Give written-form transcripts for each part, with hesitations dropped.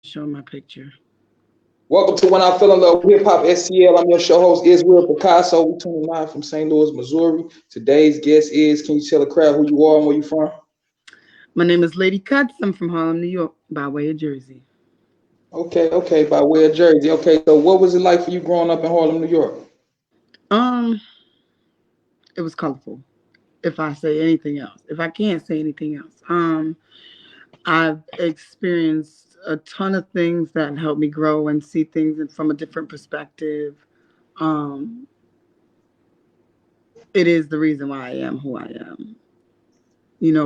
Show my picture. Welcome to When I Fell in Love with Hip Hop SCL. I'm your show host, Israel Picasso. We're tuning live from St. Louis, Missouri. Today's guest is, can you tell the crowd who you are and where you from? My name is Lady Kutz. I'm from Harlem, New York, by way of Jersey. Okay, by way of Jersey. Okay, so what was it like for you growing up in Harlem, New York? Um, it was colorful. If I say anything else, if I can't say anything else, I've experienced a ton of things that helped me grow and see things from a different perspective. Um, it is the reason why I am who I am.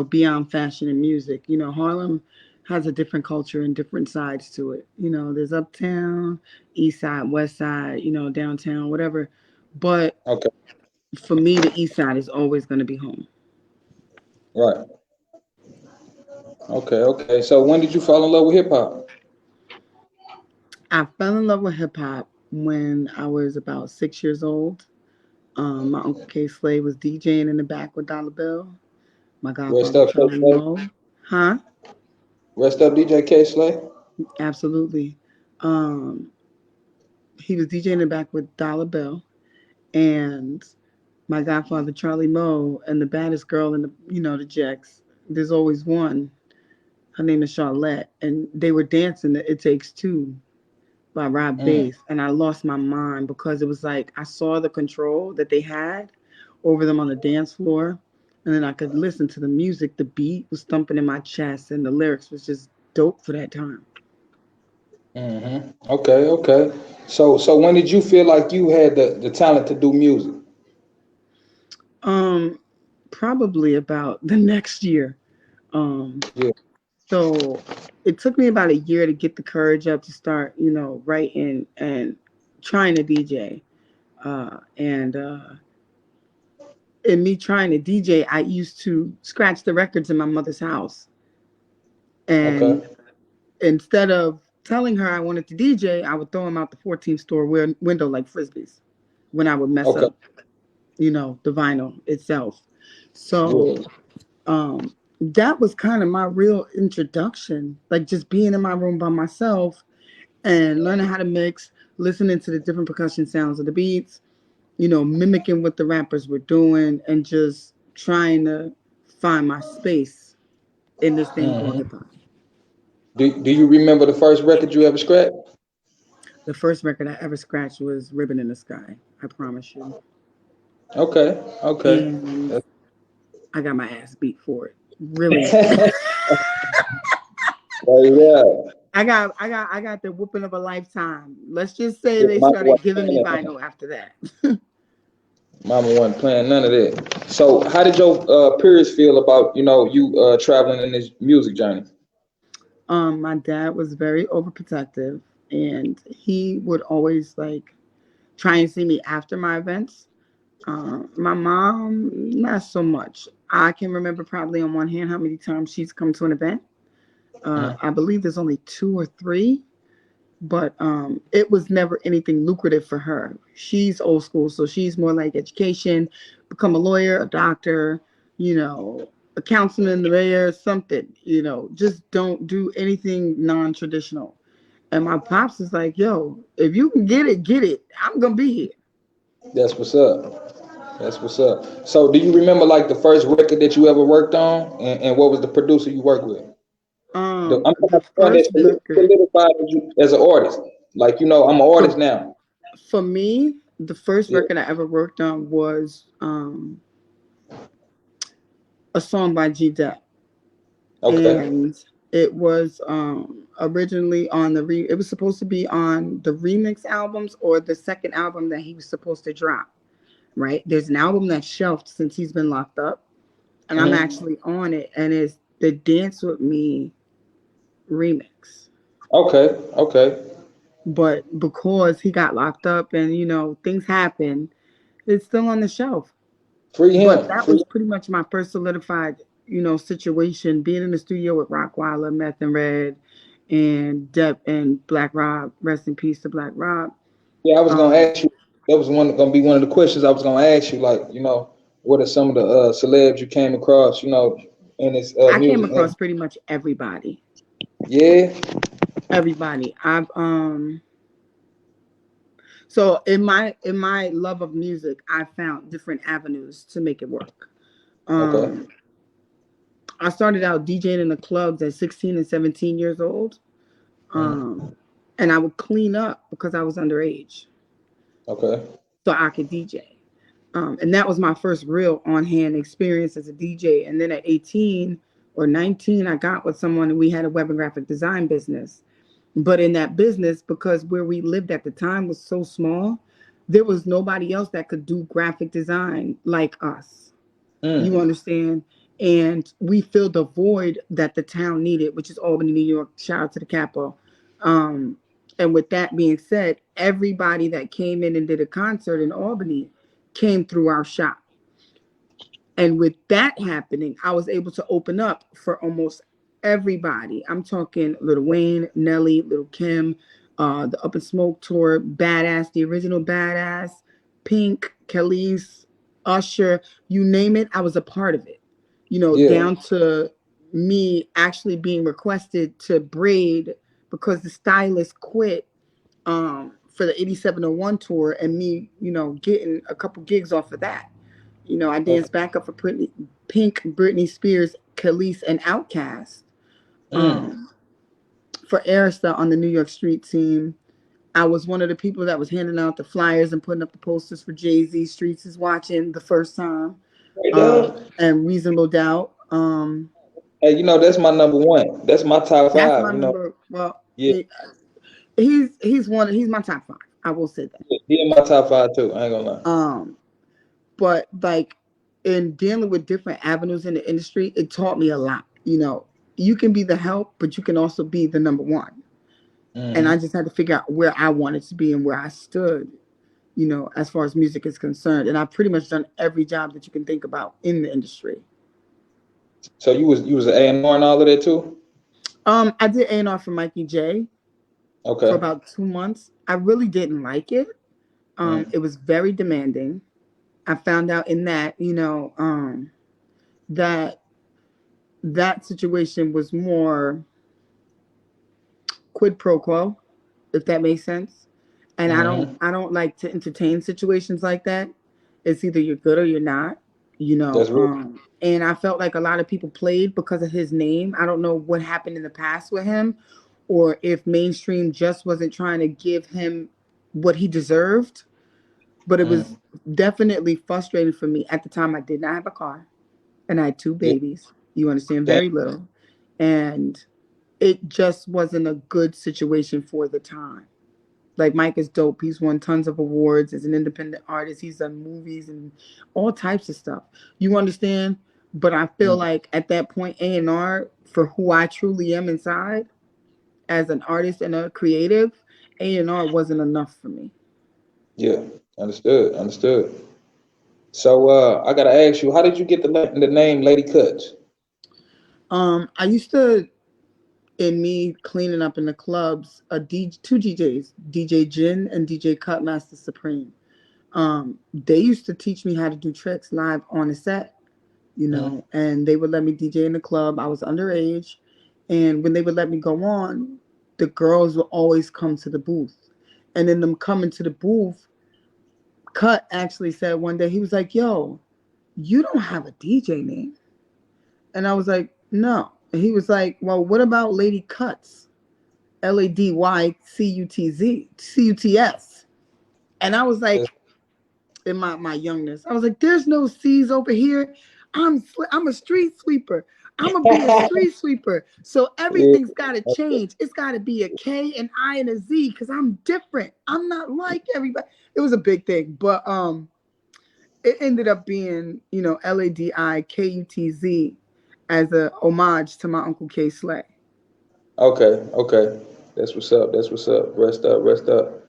Beyond fashion and music. Harlem has a different culture and different sides to it. There's uptown, east side, west side, downtown, whatever. But Okay, for me, the east side is always going to be home. right. Okay. So when did you fall in love with hip hop? I fell in love with hip hop when I was about 6 years old. My Uncle K Slay was DJing in the back with Dollar Bill. My Rest godfather, up, K Charlie Slay. Moe. Huh? Rest up, DJ K Slay. Absolutely. Um, he was DJing in the back with Dollar Bill. And my godfather Charlie Moe and the baddest girl in the Jacks. There's always one. Her name is Charlotte, and they were dancing the "It Takes Two" by Rob Mm, Bass, and I lost my mind because it was like I saw the control that they had over them on the dance floor, and then I could listen to the music. The beat was thumping in my chest, and the lyrics was just dope for that time. Okay. So when did you feel like you had the talent to do music? Um, Probably about the next year. Um, Yeah. So it took me about a year to get the courage up to start, writing and trying to DJ. And in me trying to DJ, I used to scratch the records in my mother's house. Okay. And instead of telling her I wanted to DJ, I would throw them out the 14th store window like frisbees when I would mess Okay. up, the vinyl itself. Yeah. So that was kind of my real introduction, like just being in my room by myself and learning how to mix, listening to the different percussion sounds of the beats, mimicking what the rappers were doing, and just trying to find my space in this thing called hmm hip hop. Do you remember the first record you ever scratched? The first record I ever scratched was Ribbon in the Sky, I promise you. Okay. And I got my ass beat for it. Really. Yeah. I got the whooping of a lifetime. Let's just say Yeah, they Mama started wasn't giving me playing that. vinyl after that. Mama wasn't playing none of that. So, how did your peers feel about you traveling in this music journey? My dad was very overprotective, and he would always like try and see me after my events. My mom, not so much. I can remember probably on one hand how many times she's come to an event. I believe there's only two or three, but it was never anything lucrative for her. She's old school, so she's more like education, become a lawyer, a doctor, a councilman, the mayor, something. Just don't do anything non-traditional. And my pops is like, yo, if you can get it, get it. I'm gonna be here. That's what's up. That's what's up. So, do you remember like the first record that you ever worked on, and what was the producer you worked with? I'm talking The about the one that first record solidified you as an artist. Like I'm an for artist now. for me, the first Yeah. record I ever worked on was a song by G Dep. Okay. And it was originally on it was supposed to be on the remix albums or the second album that he was supposed to drop. Right? There's an album that's shelved since he's been locked up, and I'm hmm actually on it, and it's the Dance with Me remix. Okay. But because he got locked up and things happen, it's still on the shelf. Free But him. that Free. was pretty much my first solidified, situation, being in the studio with Rockweiler, Meth and Red, and Depp and Black Rob. Rest in peace to Black Rob. Yeah, I was gonna Um, ask you. That was gonna be one of the questions I was gonna ask you. Like, what are some of the celebs you came across? In this I came music? across pretty much everybody. Yeah. Everybody. So in my love of music, I found different avenues to make it work. Okay. Um, I started out DJing in the clubs at 16 and 17 years old. Um, Mm. and I would clean up because I was underage, Okay. so I could DJ. And that was my first real on hand experience as a DJ. And then at 18 or 19, I got with someone and we had a web and graphic design business. But in that business, because where we lived at the time was so small, there was nobody else that could do graphic design like us. You Mm. understand? And we filled the void that the town needed, which is Albany, New York. Shout out to the capital. Um, and with that being said, everybody that came in and did a concert in Albany came through our shop. And with that happening, I was able to open up for almost everybody. I'm talking Lil Wayne, Nelly, Lil Kim, the Up and Smoke tour, Badass, the original Badass, Pink, Khalees, Usher, you name it, I was a part of it. Yeah. Down to me actually being requested to braid because the stylist quit for the 8701 tour and me, getting a couple gigs off of that. I Okay. danced back up for Pink, Britney Spears, Khalees, and Outkast. Mm. Um, for Arista on the New York Street team, I was one of the people that was handing out the flyers and putting up the posters for Jay-Z. Streets is watching the first time, Right there. and Reasonable Doubt. Hey, that's my number one. That's my top That's five. my number. Well, Yeah, he's my top five. I will say that. yeah, he in my top five too. I ain't gonna lie. Um, but like in dealing with different avenues in the industry, it taught me a lot. You can be the help, but you can also be the number one. And I Hmm. just had to figure out where I wanted to be and where I stood, as far as music is concerned. And I've pretty much done every job that you can think about in the industry. So you was an A&R and all of that too? I did A&R for Mikey J for Okay. about 2 months. I really didn't like it. Mm. It was very demanding. I found out in that, that that situation was more quid pro quo, if that makes sense. And I don't Hmm. I don't like to entertain situations like that. It's either you're good or you're not, That's real. and I felt like a lot of people played because of his name. I don't know what happened in the past with him or if mainstream just wasn't trying to give him what he deserved, but it was Mm. definitely frustrating for me. At the time I did not have a car and I had two Yeah. babies. You understand, Damn. very little. And it just wasn't a good situation for the time. Like Mike is dope. He's won tons of awards as an independent artist. He's done movies and all types of stuff. You understand? But I feel Mm. like at that point, A&R, for who I truly am inside as an artist and a creative, A&R wasn't enough for me. Yeah. Understood. Understood. So I gotta ask you, how did you get the name Lady Kutz? I used to, in me cleaning up in the clubs, two DJs, DJ Jin and DJ Cutmaster Supreme. They used to teach me how to do tricks live on the set, Mm. and they would let me DJ in the club. I was underage. And when they would let me go on, the girls would always come to the booth. And in them coming to the booth, Cut actually said one day, he was like, yo, you don't have a DJ name. And I was like, no. And he was like, well, what about Lady Kutz? Ladycutz. And I was That's, like, in my youngness. I was like, "There's no C's over here. I'm a street sweeper. I'm gonna be a street sweeper. So yeah. everything's got to change. It's got to be a K, an I, and a Z because I'm different. I'm not like everybody." It was a big thing, but it ended up being Ladikutz as a homage to my uncle K Slay. Okay. Okay. That's what's up. That's what's up. Rest up. Rest up.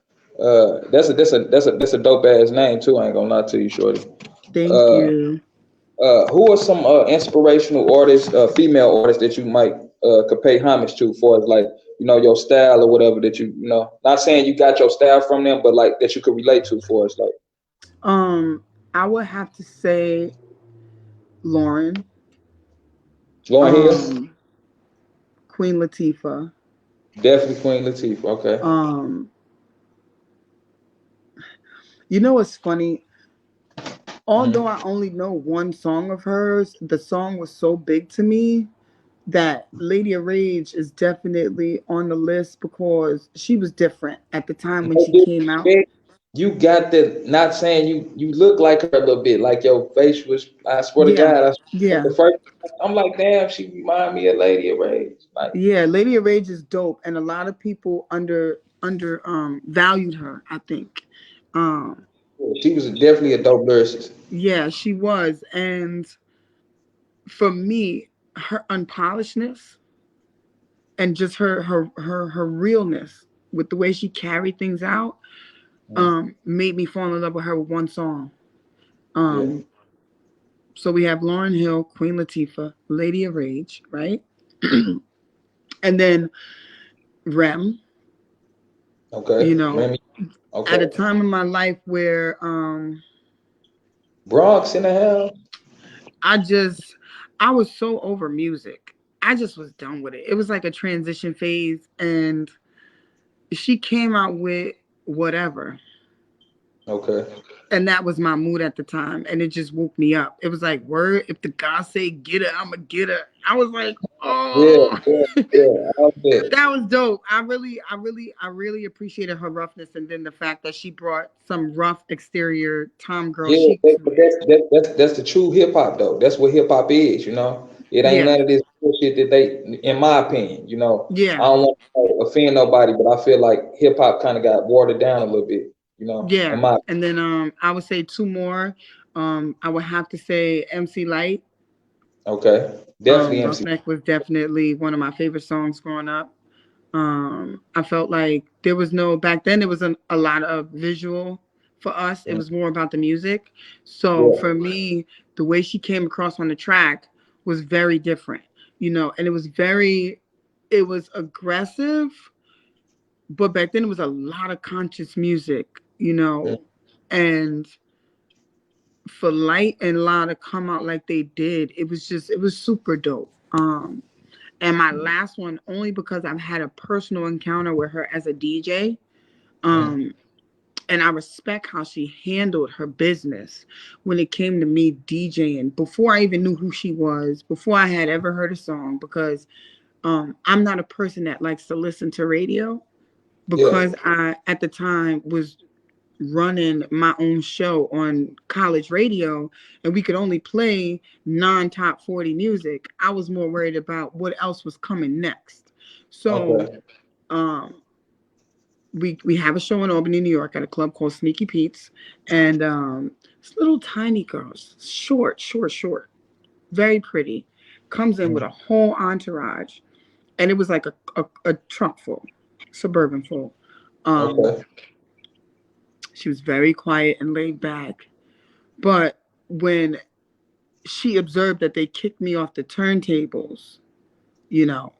That's a dope ass name too. I ain't gonna lie to you, shorty. Thank Uh, you. who are some inspirational artists, female artists that you might could pay homage to for like your style or whatever that not saying you got your style from them, but like that you could relate to for us like Um, I would have to say Lauren, Lauren Hill. um, Queen Latifah. Definitely Queen Latifah. Okay. Um, you know what's funny? Although I Hmm. only know one song of hers, the song was so big to me that Lady of Rage is definitely on the list because she was different at the time when No she came out. disrespect. You got the, not saying you look like her a little bit, like your face was. I swear to Yeah, God, yeah, the first. I'm like, damn, she remind me of Lady of Rage. Like, yeah. Lady of Rage is dope, and a lot of people under valued her. I think. Um, she was definitely a dope lyricist. yeah, she was, and for me, her unpolishedness and just her realness with the way she carried things out Mhm. made me fall in love with her with one song. Yeah. Um, so we have Lauryn Hill, Queen Latifah, Lady of Rage, right? And then Rem, you Okay. know, Remy. at a Okay. time in my life where Bronx in the house. I just I was so over music. I just was done with it. It was like a transition phase, and she came out with whatever. Okay. And that was my mood at the time, and it just woke me up. It was like, word, if the guy say get her, I'ma get her. I was like, Yeah. oh. Yeah. Yeah. I bet. That was dope. I really appreciated her roughness, and then the fact that she brought some rough exterior Tom girl Yeah, chic to but it. that's the true hip hop though. That's what hip hop is, you know. It ain't Yeah, none of this bullshit that they, in my opinion, you know. I yeah, don't want to offend nobody, but I feel like hip hop kind of got watered down a little bit, you know. In yeah. my And then I would say two more. I would have to say MC Light. okay, definitely MC. Roughneck was definitely one of my favorite songs growing up. I felt like there was no back then. There was a lot of visual for us. It Mm, was more about the music. So yeah, for me, the way she came across on the track was very different, and it was aggressive, but back then it was a lot of conscious music, mm, and for Light and La to come out like they did, it was super dope. And my last one, only because I've had a personal encounter with her as a DJ. mm, Um, and I respect how she handled her business when it came to me DJing before I even knew who she was, before I had ever heard a song, because I'm not a person that likes to listen to radio yeah, because I, at the time, was running my own show on college radio and we could only play non-top 40 music. I was more worried about what else was coming next. So okay, um we have a show in Albany, New York at a club called Sneaky Pete's, and this little tiny girl, short, very pretty, comes in with mm, a whole entourage, and it was like a truck full, suburban full. um okay, she was very quiet and laid back, but when she observed that they kicked me off the turntables, you know,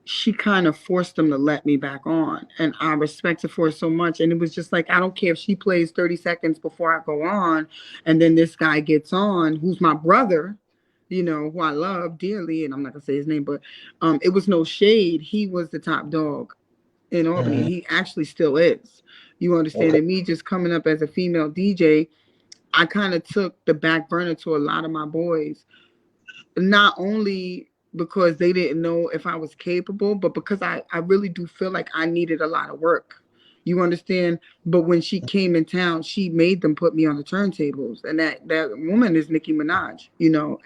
she kind of forced them to let me back on. And I respected for her so much. And it was just like, I don't care if she plays 30 seconds before I go on. And then this guy gets on, who's my brother, who I love dearly. And I'm not going to say his name, but it was no shade. He was the top dog in Albany. mm, He actually still is. You understand? okay, And me just coming up as a female DJ, I kind of took the back burner to a lot of my boys, not only because they didn't know if I was capable, but because I really do feel like I needed a lot of work. You understand? But when she came in town, she made them put me on the turntables. And that woman is Nicki Minaj,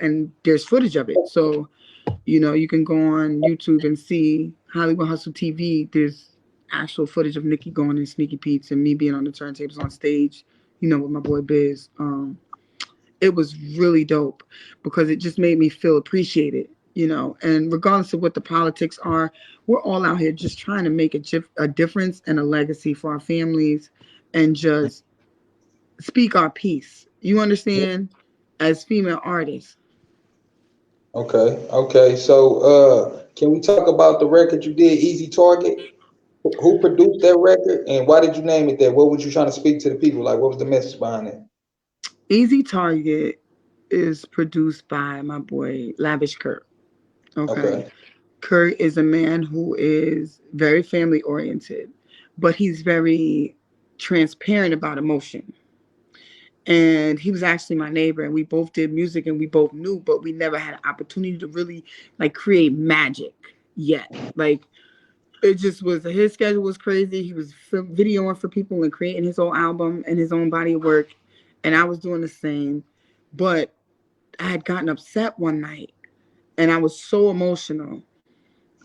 and there's footage of it. So, you can go on YouTube and see Hollywood Hustle TV. There's actual footage of Nicki going in Sneaky Pete's and me being on the turntables on stage, with my boy Biz. It was really dope because it just made me feel appreciated, and regardless of what the politics are, we're all out here just trying to make a difference and a legacy for our families and just speak our piece. You understand? As female artists. okay, okay. So, can we talk about the record you did, Easy Target? Who produced that record, and why did you name it that? What was you trying to speak to the people? Like, what was the message behind it? Easy Target is produced by my boy Lavish Kurt. Okay. Okay. Kurt is a man who is very family oriented, but he's very transparent about emotion. And he was actually my neighbor, and we both did music, and we both knew, but we never had an opportunity to really like create magic yet. Like it just was, his schedule was crazy. He was videoing for people and creating his own album and his own body of work, and I was doing the same. But I had gotten upset one night, and I was so emotional.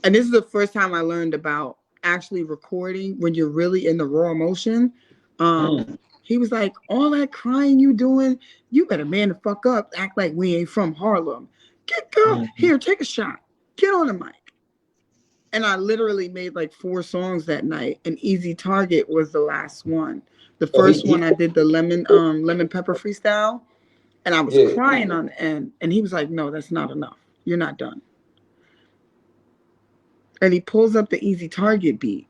And this is the first time I learned about actually recording when you're really in the raw emotion. Um, Mm. he was like, all that crying you doing, you better man the fuck up, act like we ain't from Harlem. Get girl, Mm. here, take a shot. Get on the mic. And I literally made like 4 songs that night, and Easy Target was the last one. The So first one I did the lemon pepper freestyle, and I was yeah, crying on the end. And he was like, no, that's not enough. You're not done. And he pulls up the Easy Target beat.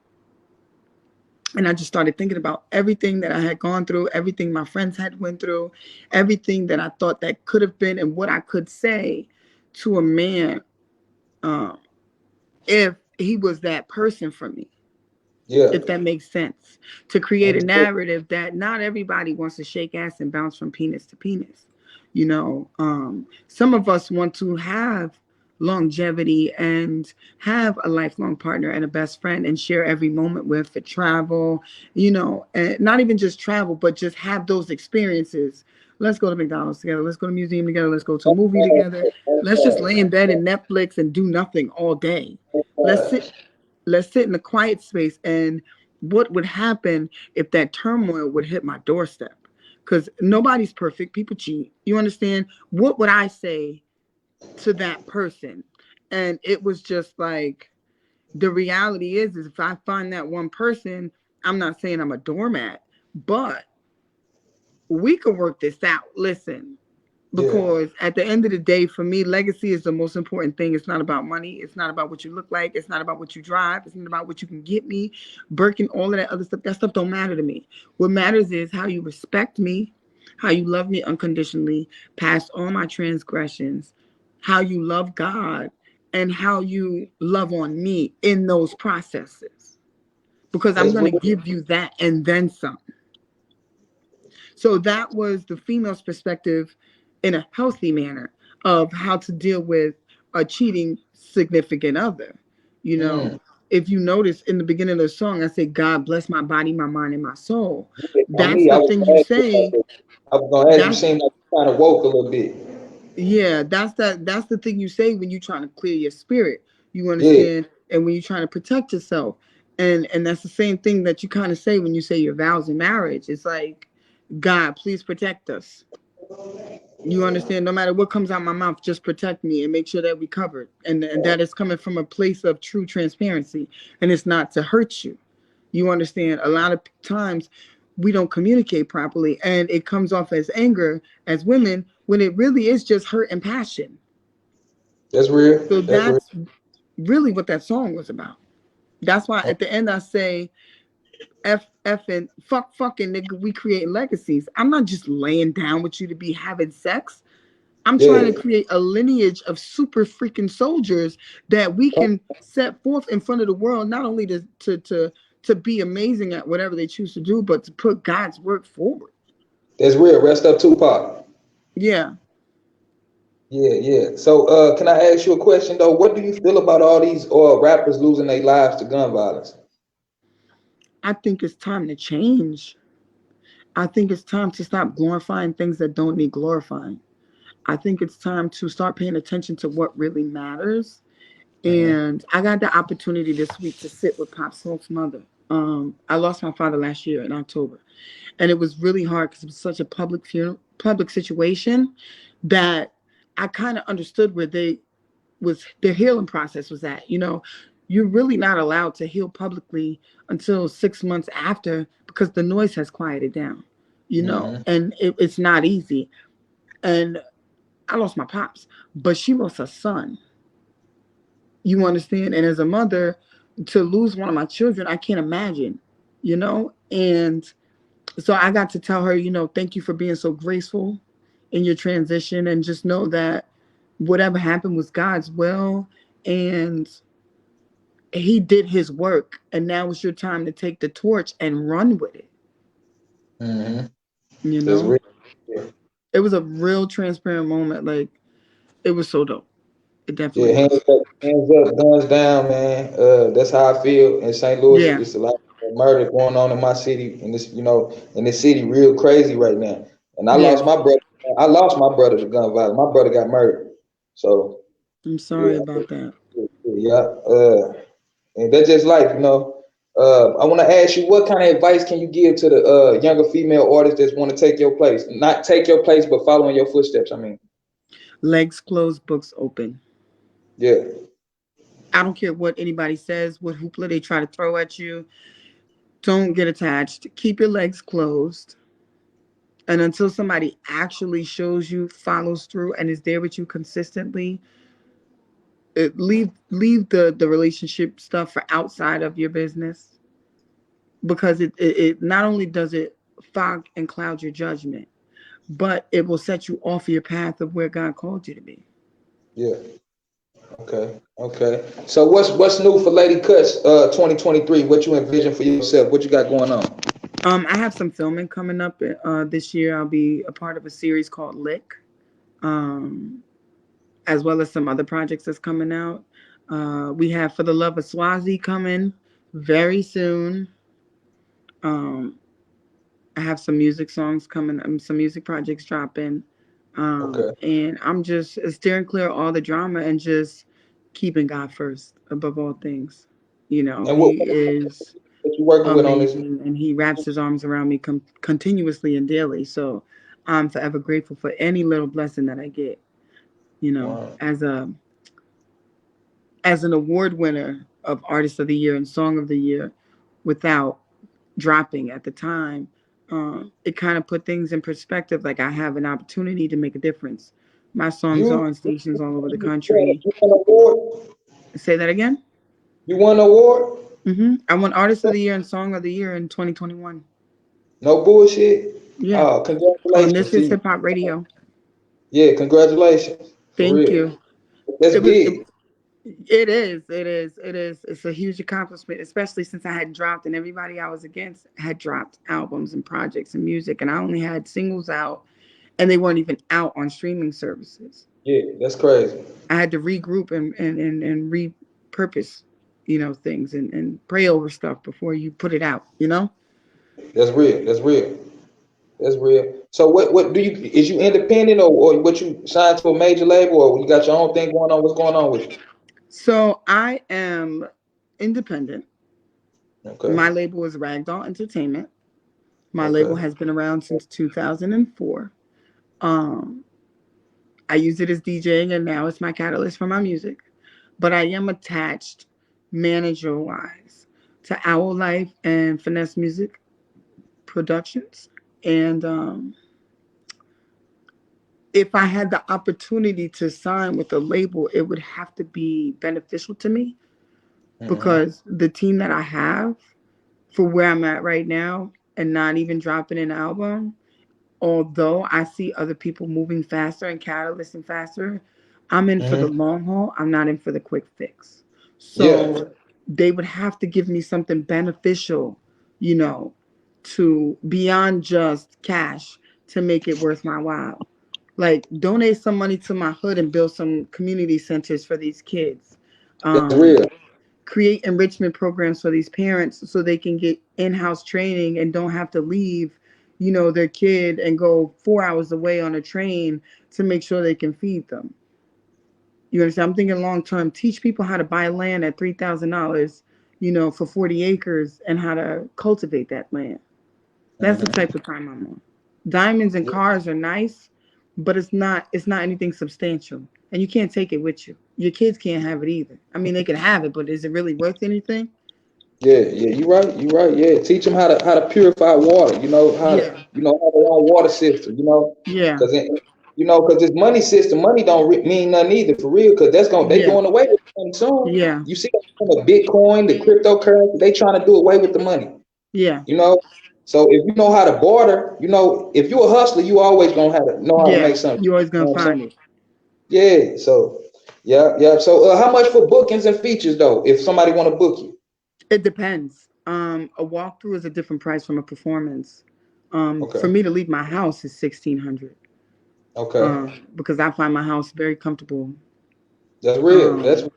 And I just started thinking about everything that I had gone through, everything my friends had went through, everything that I thought that could have been, and what I could say to a man, um, if he was that person for me, yeah. if that makes sense, to create a Understood. narrative that not everybody wants to shake ass and bounce from penis to penis. You know, some of us want to have longevity and have a lifelong partner and a best friend and share every moment with, for travel, you know, and not even just travel, but just have those experiences. Let's go to McDonald's together. Let's go to a museum together. Let's go to a movie together. Let's just lay in bed and Netflix and do nothing all day. Let's sit let's sit in a quiet space. And what would happen if that turmoil would hit my doorstep? Because nobody's perfect, people cheat, you understand? What would I say to that person? And it was just like, the reality is if I find that one person, I'm not saying I'm a doormat, but we can work this out. Listen, Yeah, because at the end of the day, for me, legacy is the most important thing. It's not about money. It's not about what you look like. It's not about what you drive. It's not about what you can get me. Birkin, all of that other stuff. That stuff don't matter to me. What matters is how you respect me, how you love me unconditionally, past all my transgressions, how you love God, and how you love on me in those processes. Because I'm that's going to real. give you that and then some. So that was the female's perspective in a healthy manner of how to deal with a cheating significant other. You know, Mm. if you notice in the beginning of the song, I say, God bless my body, my mind, and my soul. Yeah, on That's me, the thing you say. I was gonna ask you, That's seem like you kind of woke a little bit. yeah, that's the thing you say when you're trying to clear your spirit. You Yeah, understand? And when you're trying to protect yourself. And that's the same thing that you kind of say when you say your vows in marriage. It's like, God, please protect us. You understand? No matter what comes out my mouth, just protect me and make sure that we covered, and that is coming from a place of true transparency, and it's not to hurt you. You understand? A lot of times we don't communicate properly, and it comes off as anger as women when it really is just hurt and passion. that's real. So That's real. that's really what that song was about. That's why at the end I say F and fucking nigga, we create legacies. I'm not just laying down with you to be having sex. I'm trying to Yeah, create a lineage of super freaking soldiers that we can set forth in front of the world, not only to be amazing at whatever they choose to do, but to put God's work forward. that's real. Rest up, Tupac. Yeah, Yeah, yeah. So, can I ask you a question though? What do you feel about all these rappers losing their lives to gun violence? I think it's time to change. I think it's time to stop glorifying things that don't need glorifying. I think it's time to start paying attention to what really matters. Hmm. And I got the opportunity this week to sit with Pop Smoke's mother. I lost my father last year in October, and it was really hard because it was such a public funeral, public situation that I kind of understood where they was their healing process was at. You know, you're really not allowed to heal publicly until 6 months after because the noise has quieted down. You know, Hmm. and it's not easy. And I lost my pops, but she lost her son. You understand? And as a mother, to lose one of my children, I can't imagine, you know? And so I got to tell her, you know, thank you for being so graceful in your transition, and just know that whatever happened was God's will. And he did his work, and now it's your time to take the torch and run with it. Mm-hmm. You That's know, real. Yeah. it was a real transparent moment. Like, it was so dope. It definitely Yeah, was. hands up, guns down, man. That's how I feel in St. Louis. Yeah, It's a lot of murder going on in my city, in this, in this city, real crazy right now. And I yeah. lost my brother. I lost my brother to gun violence. My brother got murdered. So I'm sorry yeah, about that. yeah. And that's just life, I want to ask you, what kind of advice can you give to the younger female artists that want to take your place, not take your place, but follow in your footsteps? I mean, Legs closed, books open. yeah. I don't care what anybody says, what hoopla they try to throw at you. Don't get attached. Keep your legs closed. And until somebody actually shows you, follows through, and is there with you consistently, leave the relationship stuff for outside of your business, because it not only does it fog and cloud your judgment, but it will set you off your path of where God called you to be. Yeah. Okay. Okay. So what's new for Lady Kutz 2023? What you envision for yourself? What you got going on? I have some filming coming up this year. I'll be a part of a series called Lick, um, as well as some other projects that's coming out. We have For the Love of Swazi coming very soon. Um, I have some music songs coming, some music projects dropping. Okay. And I'm just steering clear of all the drama and just keeping God first above all things. You know, And He is what you working with on this? amazing, and He wraps His arms around me continuously and daily. So I'm forever grateful for any little blessing that I get. You know, Wow. as an award winner of Artist of the Year and Song of the Year, without dropping at the time, it kind of put things in perspective. Like, I have an opportunity to make a difference. My songs You are on stations all over the you country. won an award? Say that again. You won an award? I won Artist of the Year and Song of the Year in 2021. No bullshit. Yeah, Oh, on This congratulations to Is you. Hip Hop Radio. Yeah, congratulations. For Thank real. you. That's It was. big. It is. It is. It is. It's a huge accomplishment, especially since I had dropped and everybody I was against had dropped albums and projects and music, and I only had singles out, and they weren't even out on streaming services. Yeah, that's crazy. I had to regroup and repurpose, things, and pray over stuff before you put it out, That's real. That's real. That's real. So what do you is you independent, or what, you signed to a major label, or you got your own thing going on? What's going on with you? So I am independent. Okay. My label is Ragdoll Entertainment. My label Okay. has been around since 2004. Um, I use it as DJing, and now it's my catalyst for my music. But I am attached, manager wise, to Owl Life and Finesse Music Productions. And if I had the opportunity to sign with a label, it would have to be beneficial to me, Mm-hmm. because the team that I have for where I'm at right now and not even dropping an album, although I see other people moving faster and catalysting faster, I'm in for the Mm-hmm. long haul. I'm not in for the quick fix. Yeah. So they would have to give me something beneficial, you know, to beyond just cash, to make it worth my while. Like, donate some money to my hood and build some community centers for these kids. That's Um, real. Create enrichment programs for these parents so they can get in-house training and don't have to leave, their kid and go 4 hours away on a train to make sure they can feed them. You understand? I'm thinking long term. Teach people how to buy land at $3,000, for 40 acres, and how to cultivate that land. That's the Mm-hmm. type of time I'm on. Diamonds and cars are nice, but it's not anything substantial. And you can't take it with you. Your kids can't have it either. I mean, they can have it, but is it really worth anything? Yeah, yeah, you're right. You're right. Yeah, teach them how to purify water. How to Yeah. have their own water system. Yeah. Because because this money system, money don't mean nothing either for real. Because they Yeah. doing away with money soon. Yeah. You see the Bitcoin, the cryptocurrency, they trying to do away with the money. Yeah. You know, so if you know how to barter, if you're a hustler, you always gonna have to know how to Yeah. make something. You're always You gonna know what I'm saying? find it. Yeah. So Yeah, yeah. So, how much for bookings and features though? If somebody want to book you, It depends. A walkthrough is a different price from a performance. For okay, me to leave my house is 1,600. okay, Because I find my house very comfortable. that's real. That's Um,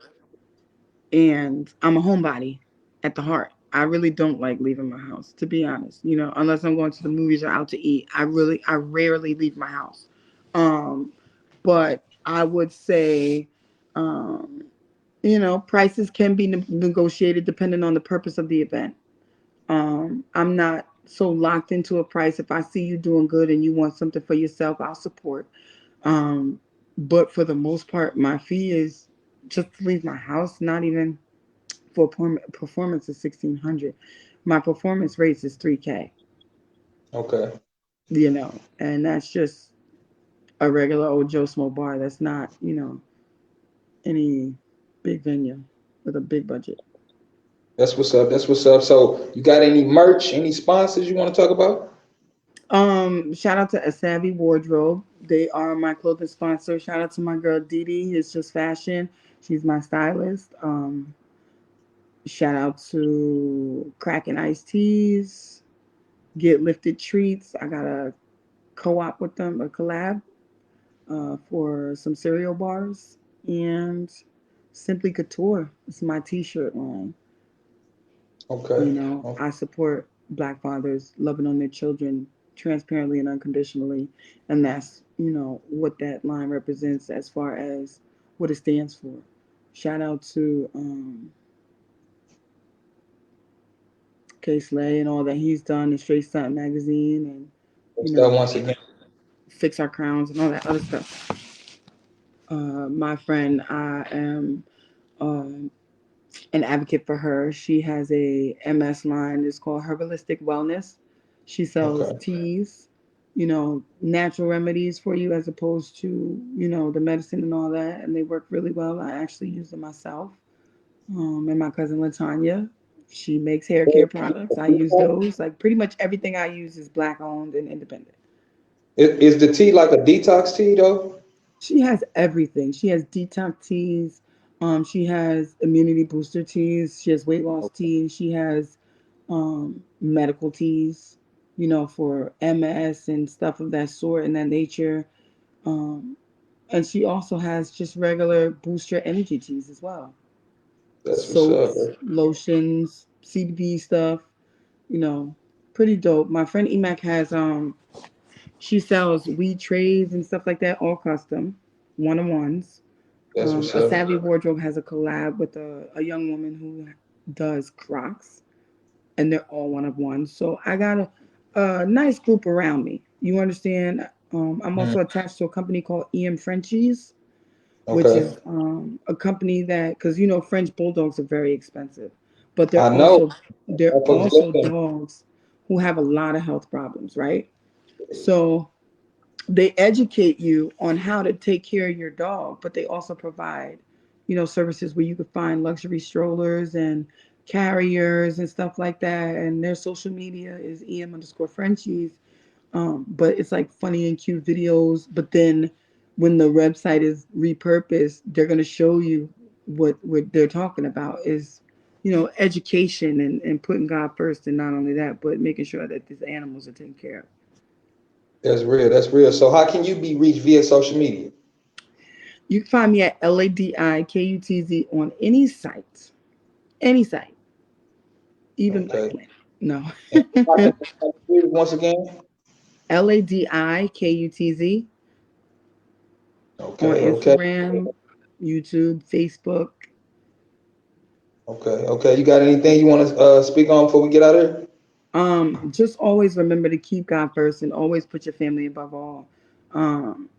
and I'm a homebody at the heart. I really don't like leaving my house, to be honest. Unless I'm going to the movies or out to eat. I rarely leave my house. Um, but I would say, um, prices can be negotiated depending on the purpose of the event. I'm not so locked into a price. If I see you doing good and you want something for yourself, I'll support. Um, but for the most part, my fee is just to leave my house. Not even for performance is 1,600. My performance rates is 3K. okay. And that's just a regular old Joe Smo bar. That's not any big venue with a big budget. That's what's up. That's what's up. So, you got any merch, any sponsors you want to talk about? Shout out to A Savvy Wardrobe. They are my clothing sponsor. Shout out to my girl Didi. It's just fashion. She's my stylist. Shout out to Kraken Iced Teas. Get Lifted Treats. I got a co-op with them, a collab for some cereal bars. And Simply Couture. It's my t-shirt line. Okay. I support Black fathers loving on their children transparently and unconditionally. And that's, what that line represents as far as what it stands for. Shout out to K Slay and all that he's done in Straight Stunt Magazine and, you So know, once again, Fix Our Crowns and all that other stuff. My friend, I am um, an advocate for her. She has a MS line. It's called Herbalistic Wellness. She sells okay, teas, natural remedies for you as opposed to, the medicine and all that. And they work really well. I actually use them myself. And my cousin Latanya, she makes hair care products. I use those. Like pretty much everything I use is black owned and independent. is the tea like a detox tea though? She has everything. She has detox teas. She has immunity booster teas. She has weight loss teas. She has medical teas, for MS and stuff of that sort and that nature. Um, and she also has just regular booster energy teas as well. That's what's up. Soaps, lotions, CBD stuff, you know, pretty dope. My friend Emac has she sells weed trays and stuff like that, all custom, one on ones. That's what's A up. Savvy Wardrobe has a collab with a young woman who does Crocs, and they're all one of one. So I got a nice group around me. You understand? I'm Mhm. also attached to a company called EM Frenchies, which Okay, is a company that, because French bulldogs are very expensive, but I know. they're Motherfuckers also love them. dogs who have a lot of health problems, right? So they educate you on how to take care of your dog, but they also provide, services where you could find luxury strollers and carriers and stuff like that. And their social media is em underscore Frenchies. But it's like funny and cute videos. But then when the website is repurposed, they're going to show you what they're talking about is, education and putting God first. And not only that, but making sure that these animals are taken care of. That's real. That's real. So how can you be reached via social media? You can find me at LADIKUTZ on any site, even Black Okay. Planet. No. And once again. LADIKUTZ on Okay. Okay. Instagram, YouTube, Facebook. Okay. Okay. You got anything you want to speak on before we get out of here? Just always remember to keep God first and always put your family above all. Um,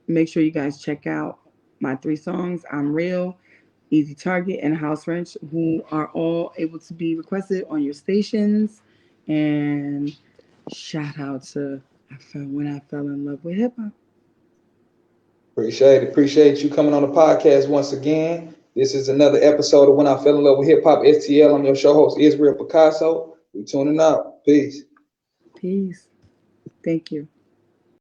Make sure you guys check out my three songs, I'm Real, Easy Target, and House Wrench, who are all able to be requested on your stations. And shout out to When I Fell in Love with Hip Hop. Appreciate it. Appreciate you coming on the podcast once again. This is another episode of When I Fell in Love with Hip Hop STL. I'm your show host, Israel Picasso. We tuning out. Peace. Peace. Thank you.